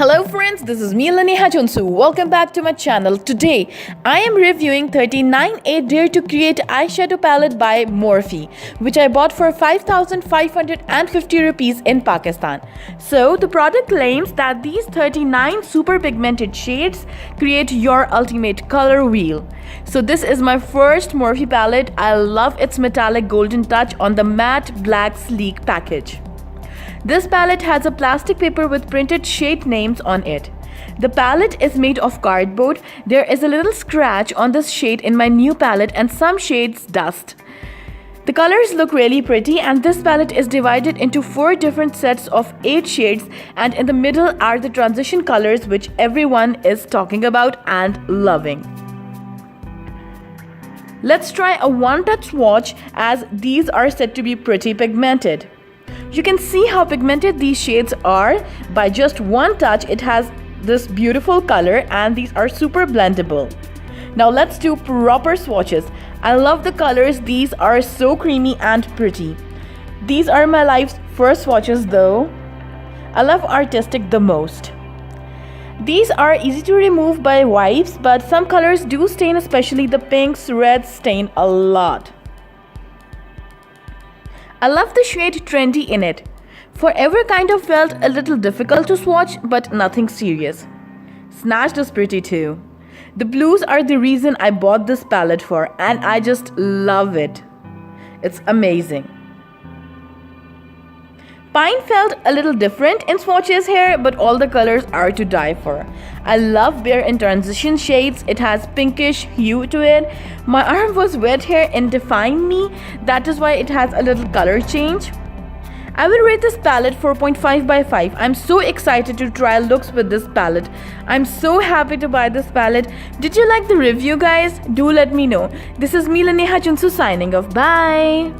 Hello friends, this is me Leneha Junsu. Welcome back to my channel. Today, I am reviewing 39A Dare to Create eyeshadow palette by Morphe, which I bought for 5,550 rupees in Pakistan. So, the product claims that these 39 super pigmented shades create your ultimate color wheel. So this is my first Morphe palette. I love its metallic golden touch on the matte black sleek package. This palette has a plastic paper with printed shade names on it. The palette is made of cardboard. There is a little scratch on this shade in my new palette and some shades dust. The colors look really pretty, and this palette is divided into 4 different sets of 8 shades, and in the middle are the transition colors which everyone is talking about and loving. Let's try a one-touch swatch as these are said to be pretty pigmented. You can see how pigmented these shades are. By just one touch, it has this beautiful color and these are super blendable. Now let's do proper swatches. I love the colors. These are so creamy and pretty. These are my life's first swatches though. I love artistic the most. These are easy to remove by wipes, but some colors do stain, especially the pinks, reds stain a lot. I love the shade Trendy in it. Forever kind of felt a little difficult to swatch, but nothing serious. Snatched is pretty too. The blues are the reason I bought this palette for, and I just love it. It's amazing. Pine felt a little different in swatches here, but all the colors are to die for. I love Bare in transition shades. It has pinkish hue to it. My arm was wet here in Define Me. That is why it has a little color change. I will rate this palette 4.5 by 5. I'm so excited to try looks with this palette. I'm so happy to buy this palette. Did you like the review, guys? Do let me know. This is me Leneha Junsu signing off. Bye.